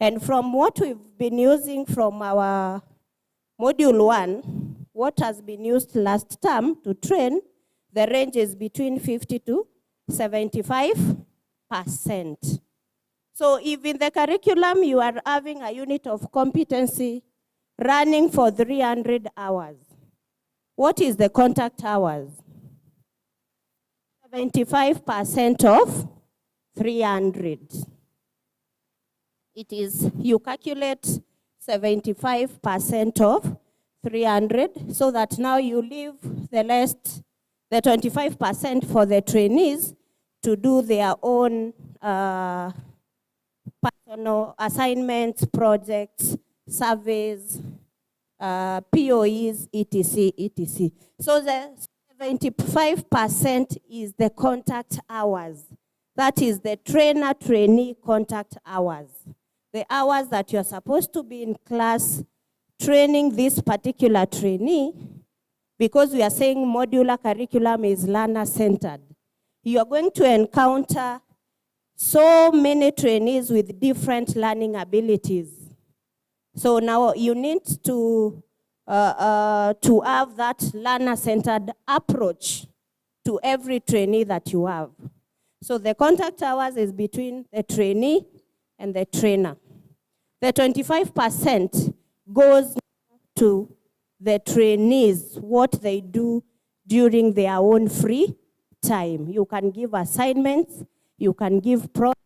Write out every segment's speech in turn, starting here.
And from what we've been using from our module 1, what has been used last term to train, the range is between 50 to 75%. So if in the curriculum you are having a unit of competency running for 300 hours, what is the contact hours? 75% of 300. It is, you calculate 75% of 300, so that now you leave the rest, the 25% for the trainees to do their own personal assignments, projects, surveys, POEs, etc., etc. So the 75% is the contact hours. That is the trainer-trainee contact hours. The hours that you're supposed to be in class training this particular trainee, because we are saying modular curriculum is learner-centered. You are going to encounter so many trainees with different learning abilities. So now you need to have that learner-centered approach to every trainee that you have. So the contact hours is between the trainee and the trainer. The 25% goes to the trainees, what they do during their own free time. You can give assignments, you can give projects,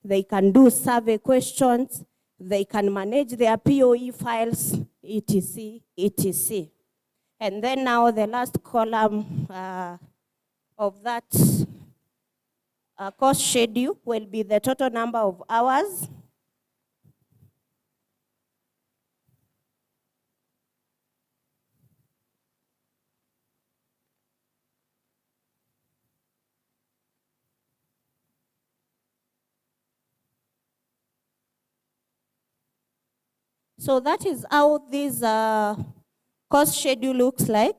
they can do survey questions, they can manage their POE files, etc., etc. And then now the last column of that course schedule will be the total number of hours. So that is how this course schedule looks like.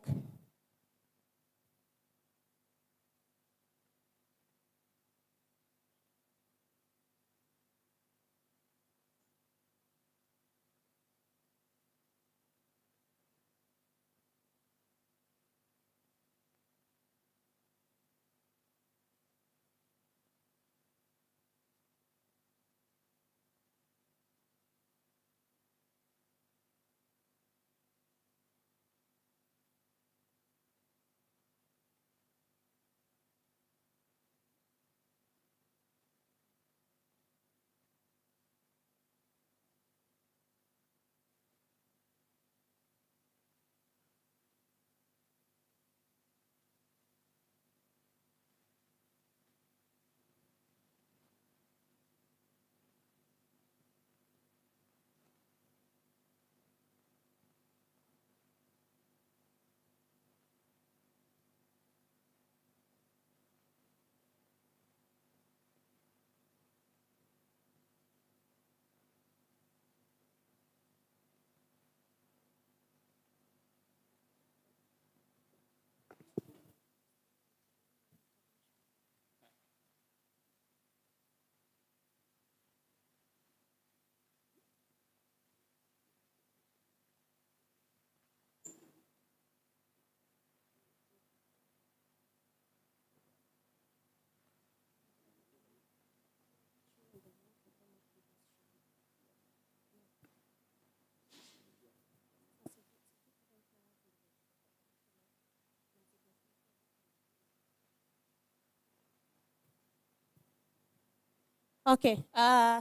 Okay,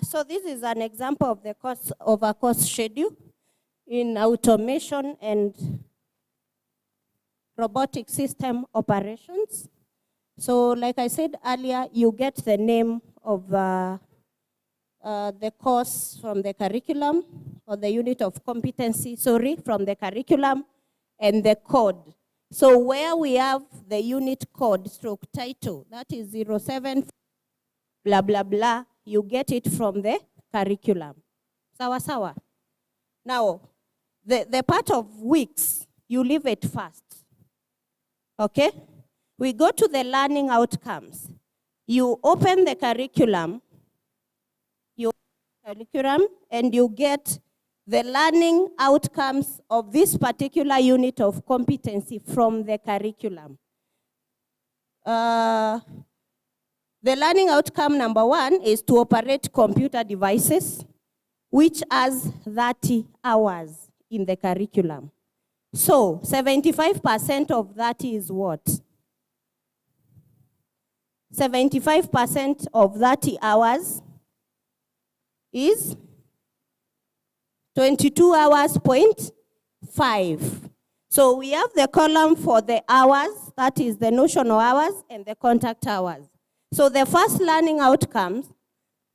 so this is an example of the course of a course schedule in automation and robotic system operations. So like I said earlier, you get the name of the course from the curriculum, or the unit of competency, sorry, from the curriculum, and the code. So where we have the unit code stroke title, that is 07 blah, blah, blah, you get it from the curriculum. Sawa, sawa. Now, the part of weeks, you leave it first. Okay? We go to the learning outcomes. You open the curriculum, curriculum, and you get the learning outcomes of this particular unit of competency from the curriculum. The learning outcome number 1 is to operate computer devices, which has 30 hours in the curriculum. So 75% of that is what? 75% of 30 hours is 22 hours, 0.5. So we have the column for the hours, that is the notional hours and the contact hours. So the first learning outcomes,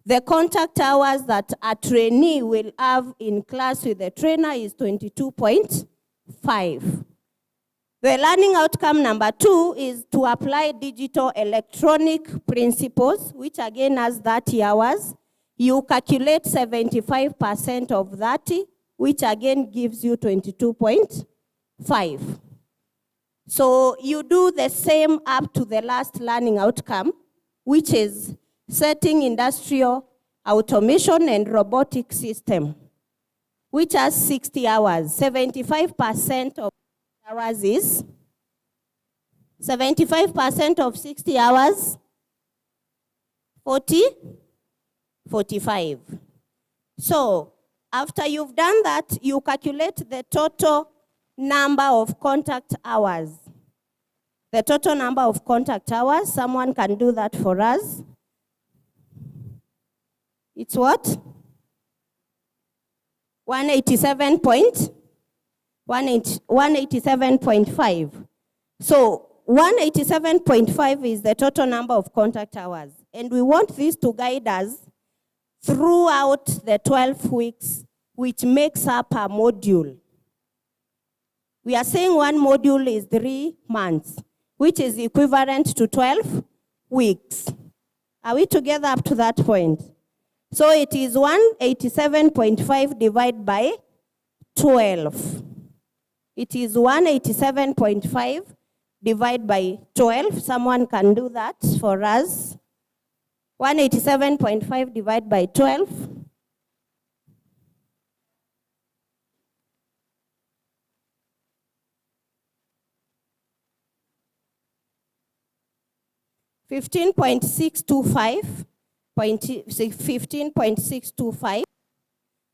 the contact hours that a trainee will have in class with the trainer is 22.5. The learning outcome number 2 is to apply digital electronic principles, which again has 30 hours. You calculate 75% of 30, which again gives you 22.5. So you do the same up to the last learning outcome, which is setting industrial automation and robotic system, which has 60 hours. 75% of hours is 75% of 60 hours, 45. So after you've done that, you calculate the total number of contact hours. The total number of contact hours, someone can do that for us. It's what? 187.5. So 187.5 is the total number of contact hours. And we want this to guide us throughout the 12 weeks, which makes up a module. We are saying one module is 3 months, which is equivalent to 12 weeks. Are we together up to that point? So it is 187.5 divided by 12. It is 187.5 divided by 12. Someone can do that for us. 187.5 divided by 12. $15.625.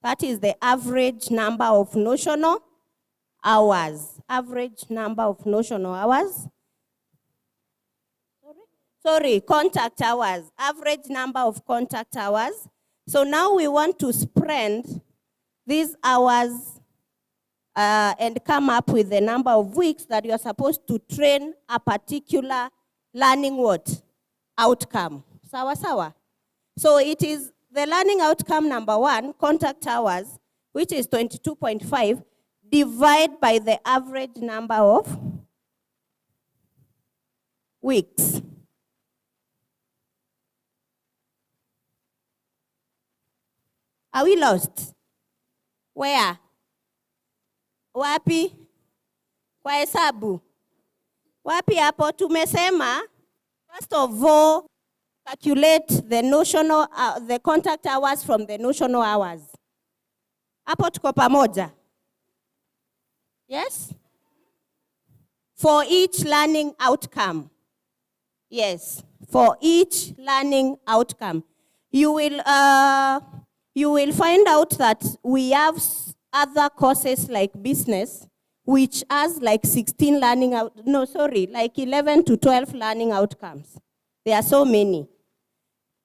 That is the average number of notional hours. Average number of notional hours. Sorry, contact hours. Average number of contact hours. So now we want to spread these hours and come up with the number of weeks that you are supposed to train a particular learning what? Outcome. Sawa sawa. So it is the learning outcome number 1, contact hours, which is 22.5, divided by the average number of weeks. Are we lost? Where? Wapi? Kwa hesabu? Wapi hapo tumesema? First of all, calculate the notional, the contact hours from the notional hours. Hapo tuko pamoja? Yes? For each learning outcome. Yes, for each learning outcome. You will find out that we have other courses like business, which has like 16 learning like 11 to 12 learning outcomes. There are so many.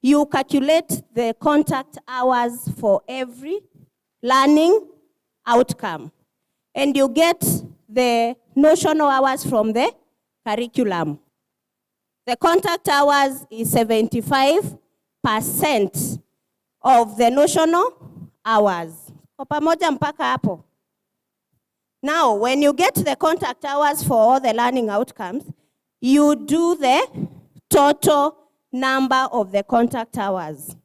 You calculate the contact hours for every learning outcome. And you get the notional hours from the curriculum. The contact hours is 75% of the notional hours. Kwa pamoja mpaka hapo. Now, when you get the contact hours for all the learning outcomes, you do the total number of the contact hours.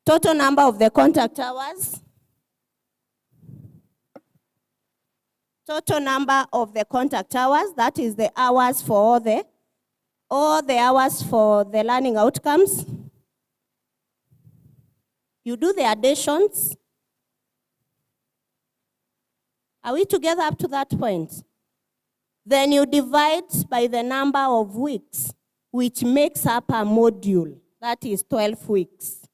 Total number of the contact hours. Total number of the contact hours, that is the hours for all the hours for the learning outcomes. You do the additions. Are we together up to that point? Then you divide by the number of weeks, which makes up a module. That is 12 weeks.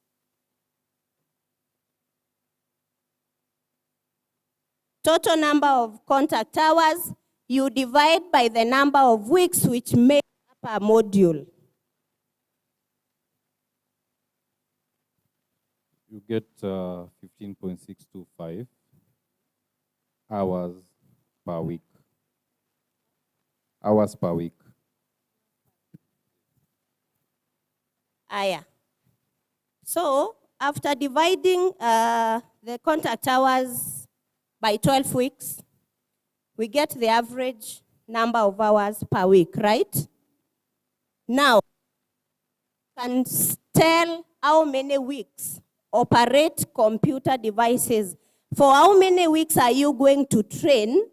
Total number of contact hours, you divide by the number of weeks, which makes up a module. You get 15.625 hours per week. Hours per week. Yeah. So after dividing the contact hours by 12 weeks, we get the average number of hours per week, right? Now, can tell how many weeks operate computer devices. For how many weeks are you going to train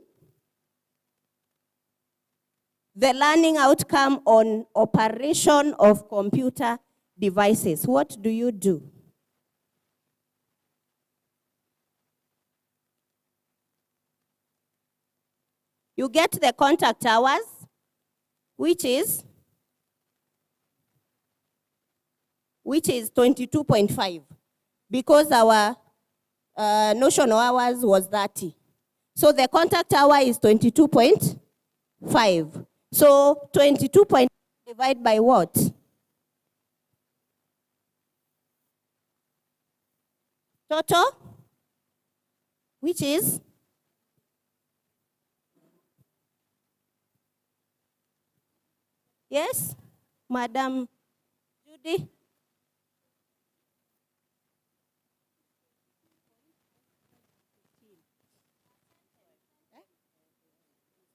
the learning outcome on operation of computer devices? What do you do? You get the contact hours, which is 22.5, because our notional hours was 30. So the contact hour is 22.5. So 22.5 divided by what? Total, which is? Yes, Madam Judy?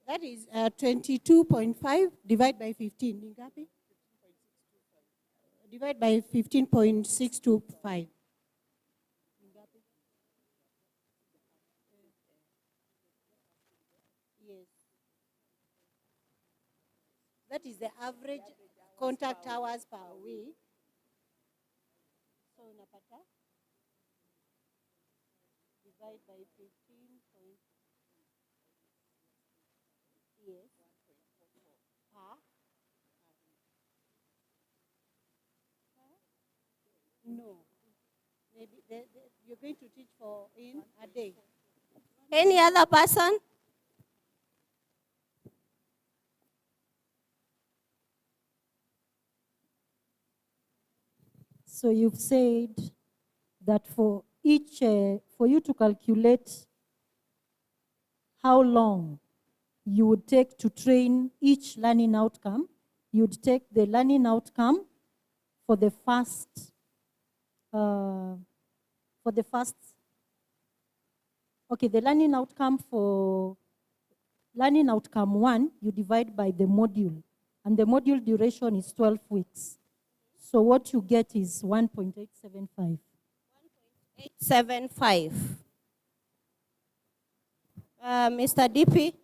That is 22.5 divided by 15. Divide by 15.625. Yes. That is the average contact hours per week. So unapata divide by 15. Yes. No. Maybe you're going to teach for in a day. Any other person? So you've said that for each, for you to calculate how long you would take to train each learning outcome, you'd take the learning outcome for the first, the learning outcome for learning outcome 1, you divide by the module, and the module duration is 12 weeks. So what you get is 1.875. 1.875. Mr. DP?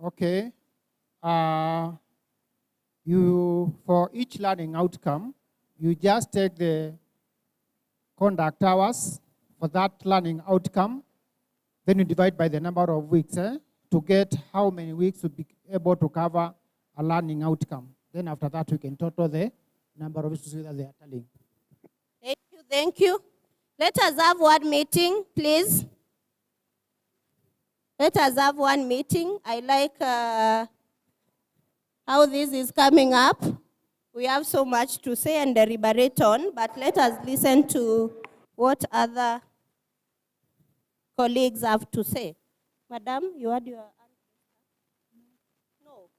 Okay. For each learning outcome, you just take the conduct hours for that learning outcome, then you divide by the number of weeks to get how many weeks would be able to cover a learning outcome. Then after that, you can total the number of weeks that they are telling. Thank you, thank you. Let us have one meeting, please. Let us have one meeting. I like how this is coming up. We have so much to say and deliberate on, but let us listen to what other colleagues have to say. Madam, you had your answer? No.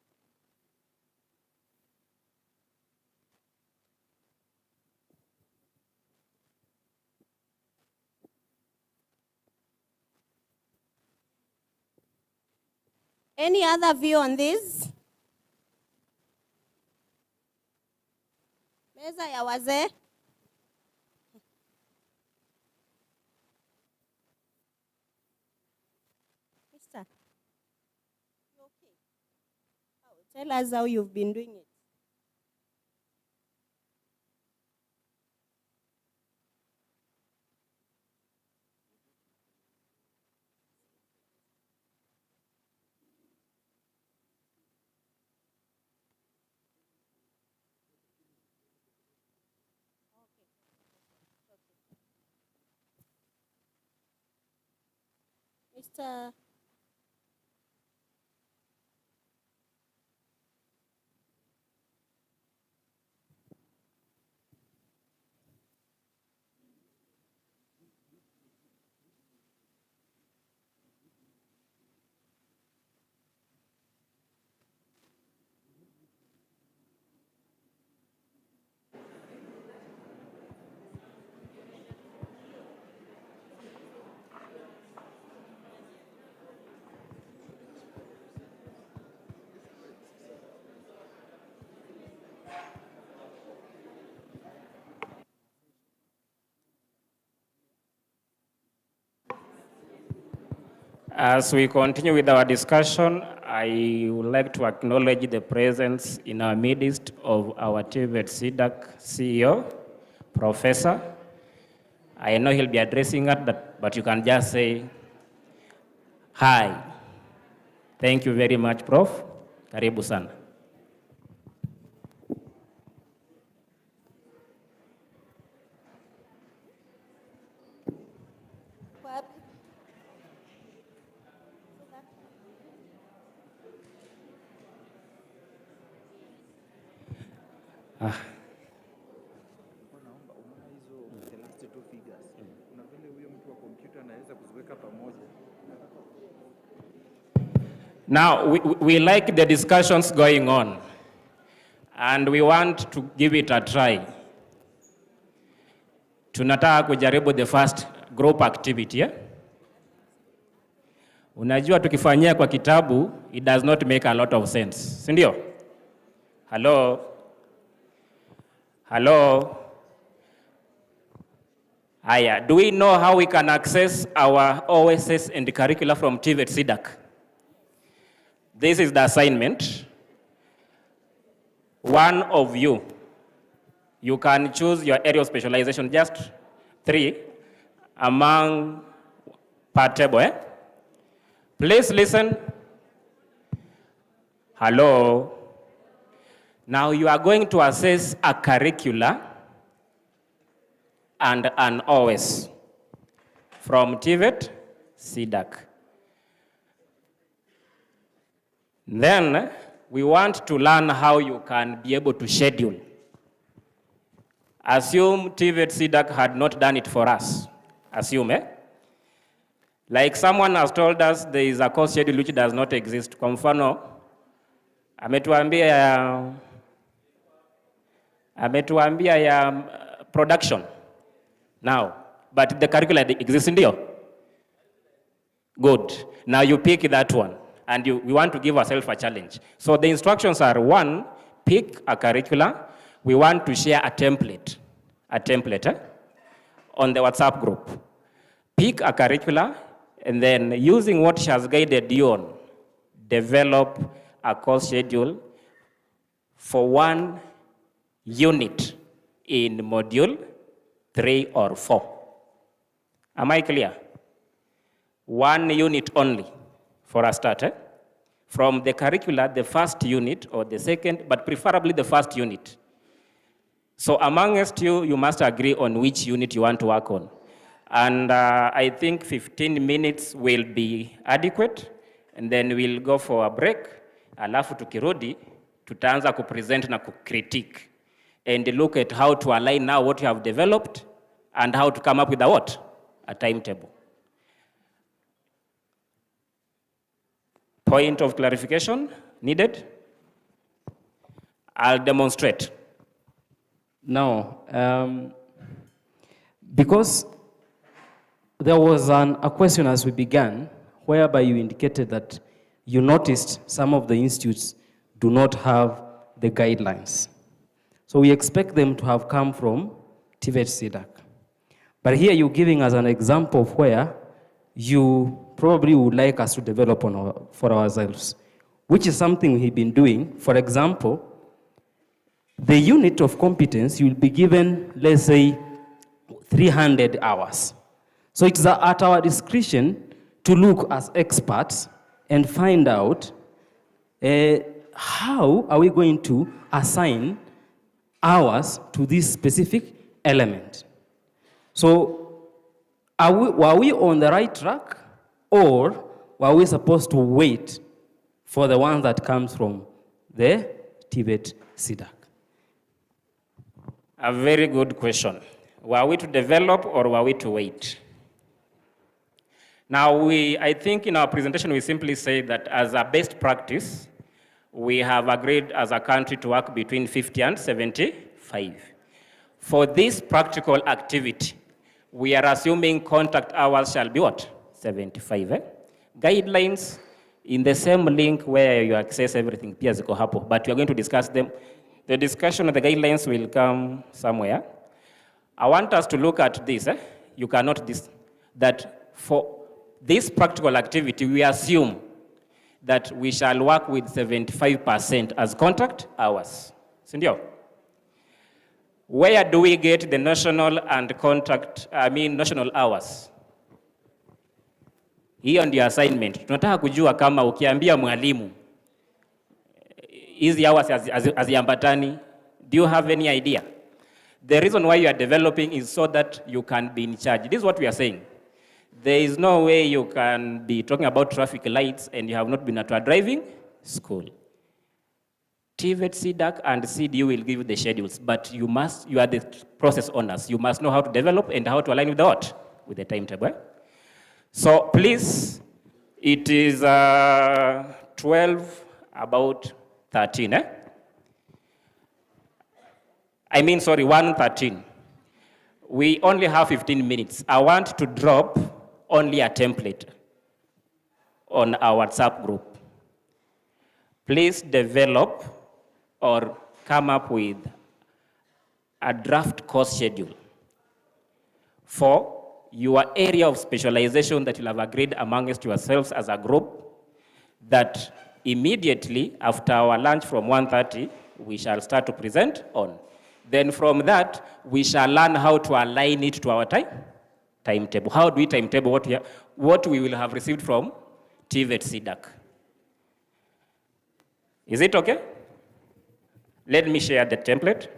Any other view on this? Meza ya wazee? Mister, you okay? Tell us how you've been doing it. Mr. As we continue with our discussion, I would like to acknowledge the presence in our midst of our TVET CDAC CEO, Professor. I know he'll be addressing us, but you can just say, hi. Thank you very much, Prof. Karibu sana. Now, we like the discussions going on, and we want to give it a try. Tunataka kujaribu the first group activity. Unajua tukifanyia kwa kitabu, it does not make a lot of sense. Si ndio? Hello? Hello? Aya, do we know how we can access our OSS and curricula from TVET CDAC? This is the assignment. One of you can choose your area of specialization, just 3 among per table. Please listen. Hello. Now you are going to assess a curricula and an OS from TVET CDAC. Then we want to learn how you can be able to schedule. Assume TVET CDAC had not done it for us. Assume, Like someone has told us there is a course schedule which does not exist. Kwa mfano, ametuambia ya production now, but the curriculum exists ndio? Good. Now you pick that one, and we want to give ourselves a challenge. So the instructions are: 1, pick a curriculum. We want to share a template on the WhatsApp group. Pick a curriculum, and then using what she has guided you on, develop a course schedule for 1 unit in module 3 or 4. Am I clear? 1 unit only for a start. From the curricula, the first unit or the second, but preferably the first unit. So amongst you, you must agree on which unit you want to work on. And I think 15 minutes will be adequate, and then we'll go for a break. Alafu tukirudi, tutaanza kupresent na kucritique, and look at how to align now what you have developed and how to come up with a timetable. Point of clarification needed? I'll demonstrate. Now, because there was a question as we began, whereby you indicated that you noticed some of the institutes do not have the guidelines. So we expect them to have come from TVET CDAC. But here you're giving us an example of where you probably would like us to develop for ourselves, which is something we've been doing. For example, the unit of competence, you'll be given, let's say, 300 hours. So it's at our discretion to look as experts and find out how are we going to assign hours to this specific element. So were we on the right track, Or were we supposed to wait for the one that comes from the TVET SIDAC? A very good question. Were we to develop or were we to wait? Now, I think in our presentation, we simply say that as a best practice, we have agreed as a country to work between 50 and 75. For this practical activity, we are assuming contact hours shall be what? 75. Guidelines in the same link where you access everything, pia ziko hapo, but we are going to discuss them. The discussion of the guidelines will come somewhere. I want us to look at this. You cannot that for this practical activity, we assume that we shall work with 75% as contact hours. Sindio? Where do we get the national and national hours? Hiyo ndio assignment. Tunataka kujua kama ukiambia mwalimu hizi hours haziambatani. Do you have any idea? The reason why you are developing is so that you can be in charge. This is what we are saying. There is no way you can be talking about traffic lights and you have not been at a driving school. TVET, SIDAC, and CDU will give you the schedules, but you are the process owners. You must know how to develop and how to align with the what? With the timetable. So please, it is 12, about 13, 1:13. We only have 15 minutes. I want to drop only a template on our WhatsApp group. Please develop or come up with a draft course schedule for your area of specialization that you'll have agreed amongst yourselves as a group, that immediately after our lunch from 1:30, we shall start to present on. Then from that, we shall learn how to align it to our timetable. How do we timetable what we will have received from TVET SIDAC? Is it okay? Let me share the template.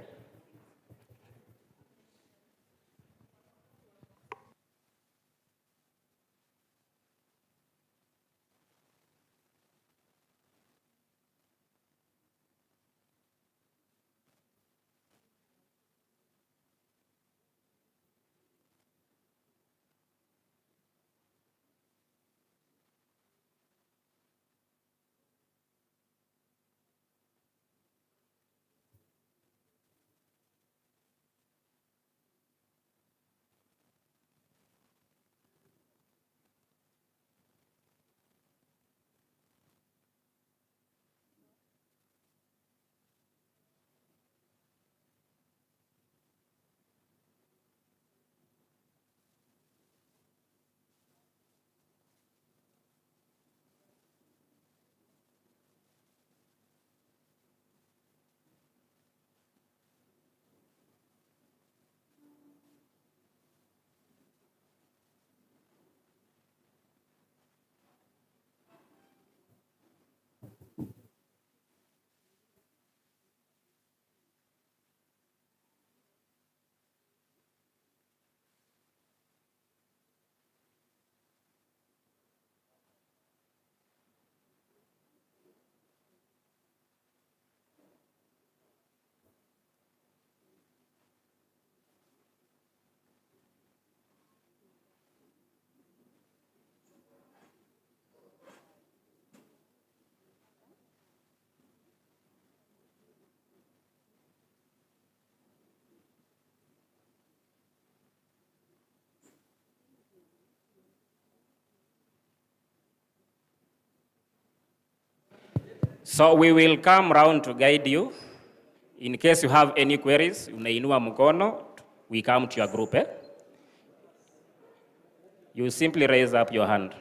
So we will come round to guide you. In case you have any queries, unainua mkono, we come to your group. You simply raise up your hand.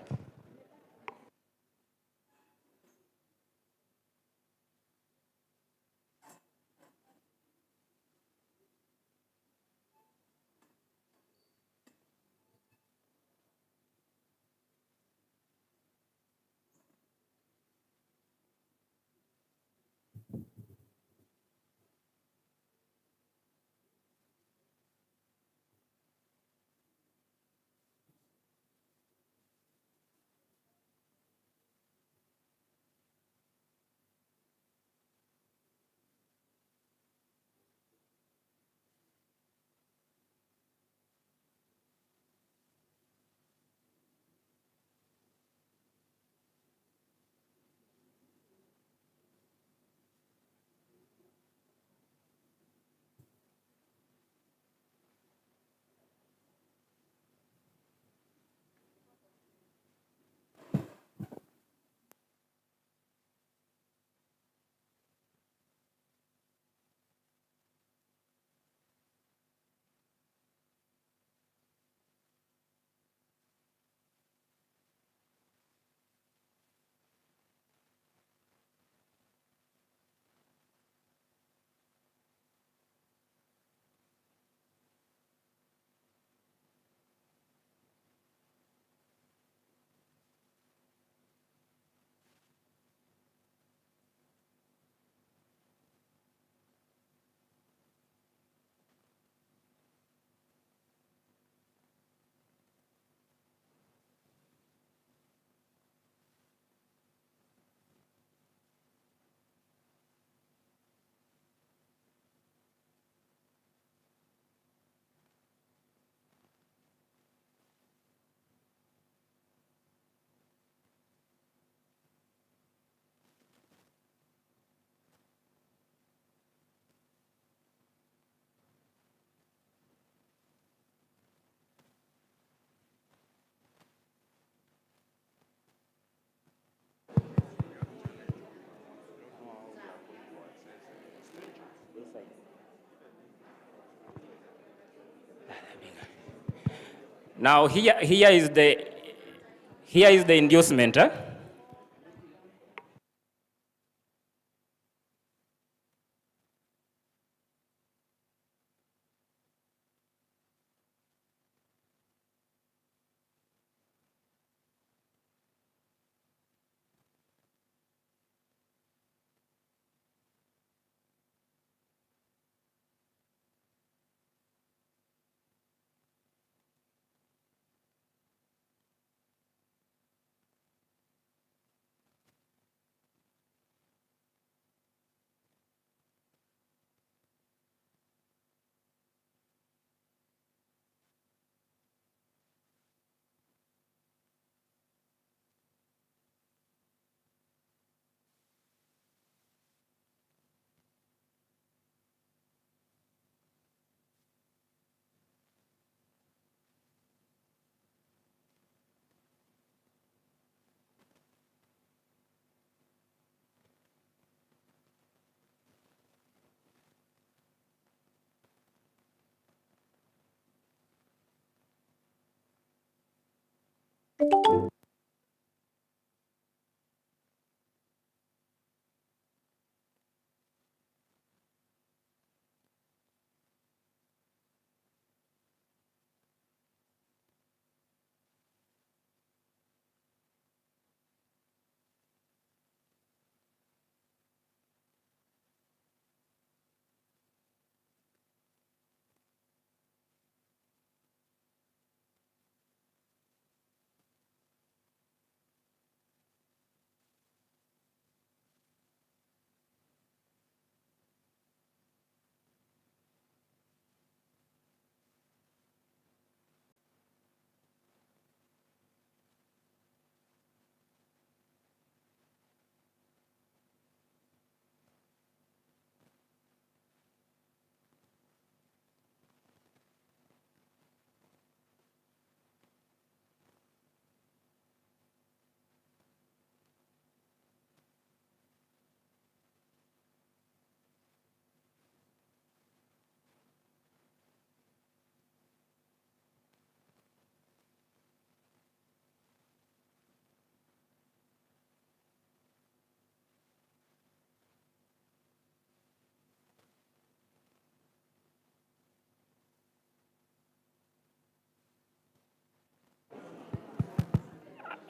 Now here is the inducement.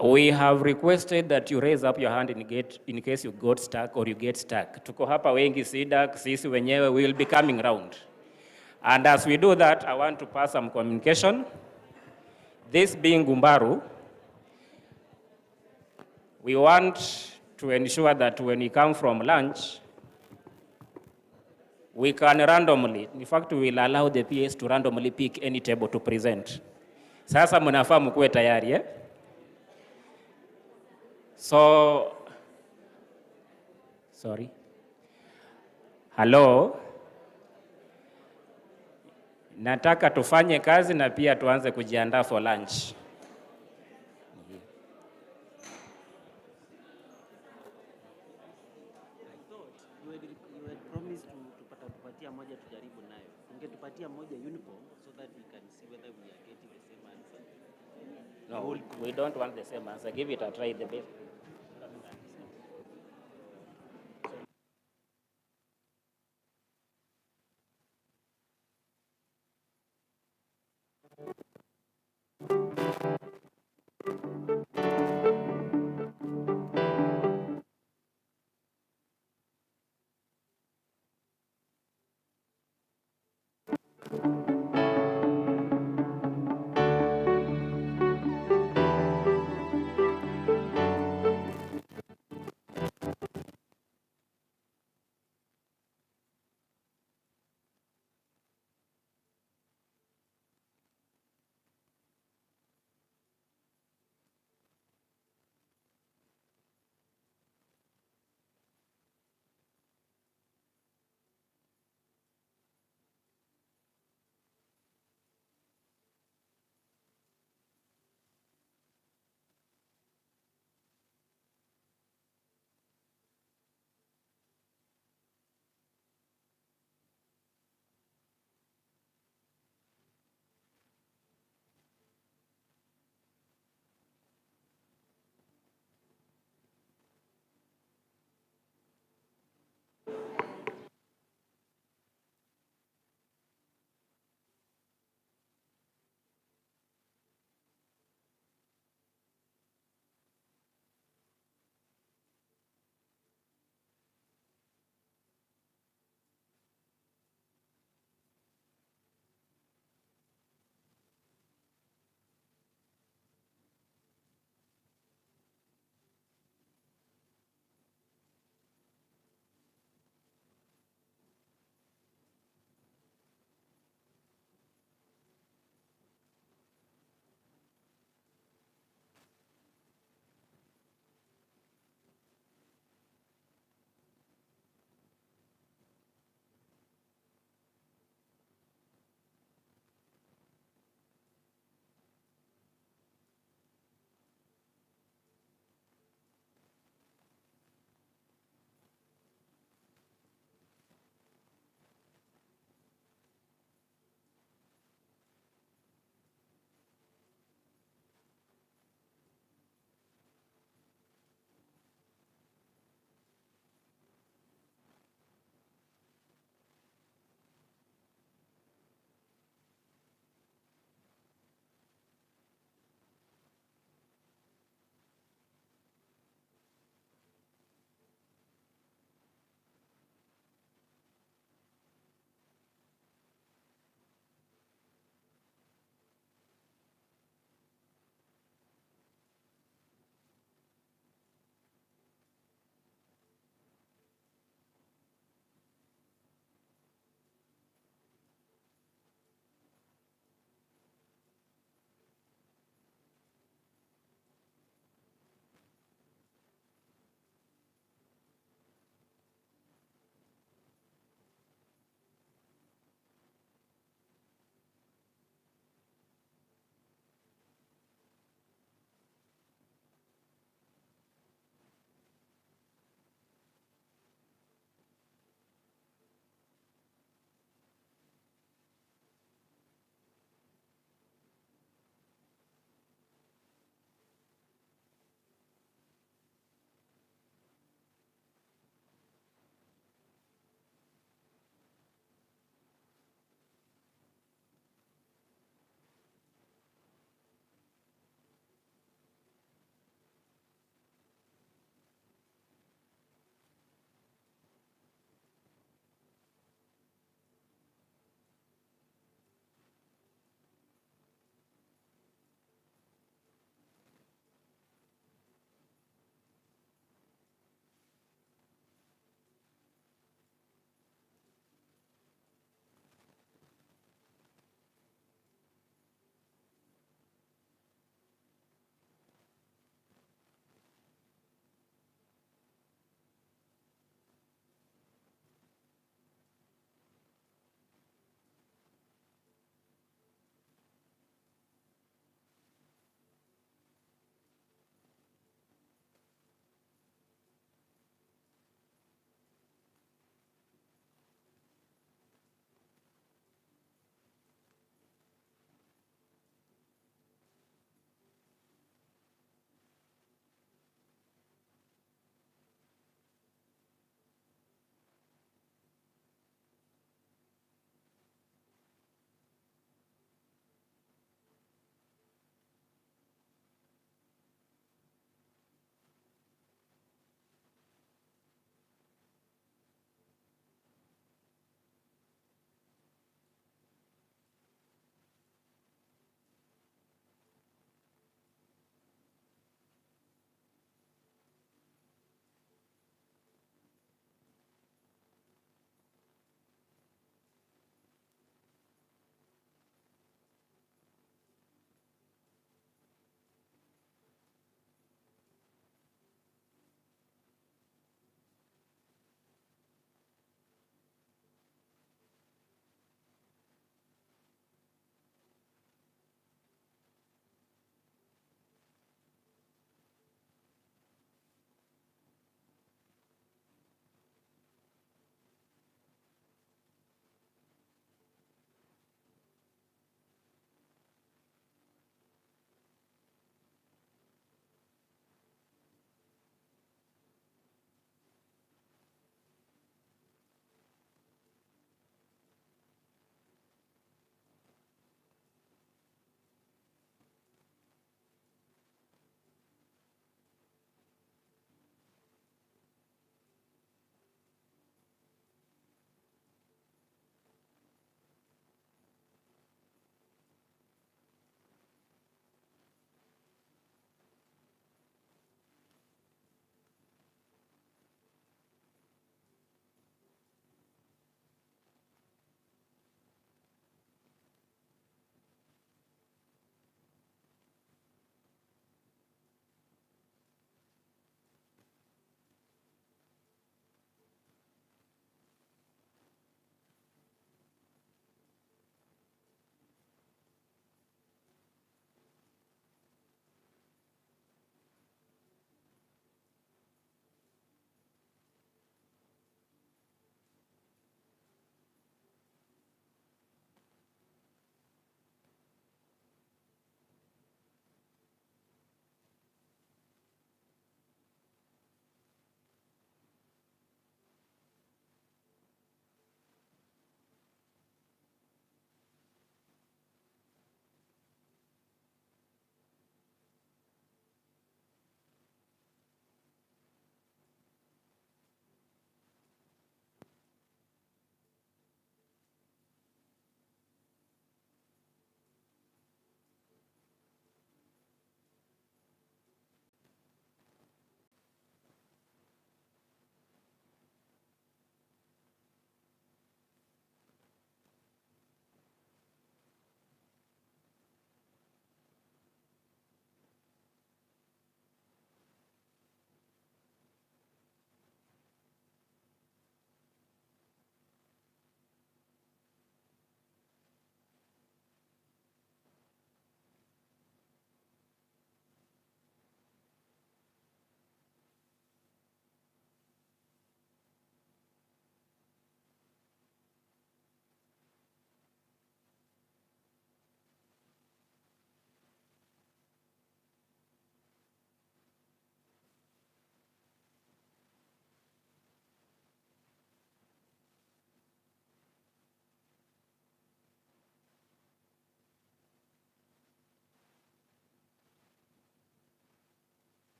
We have requested that you raise up your hand in case you got stuck or you get stuck. Tuko hapa wengi SIDAC, sisi wenyewe will be coming round. And as we do that, I want to pass some communication. This being Gumbaru, we want to ensure that when we come from lunch, we can randomly, in fact, we will allow the PS to randomly pick any table to present. Sasa mnafaa mkuwe tayari, eh? So, sorry. Hello. Nataka tufanye kazi na pia tuanze kujiandaa for lunch. Tupatia moja tujaribu nayo. Ungetupatia moja uniform so that we can see whether we are getting the same answer. No, we don't want the same answer. Give it a try the best.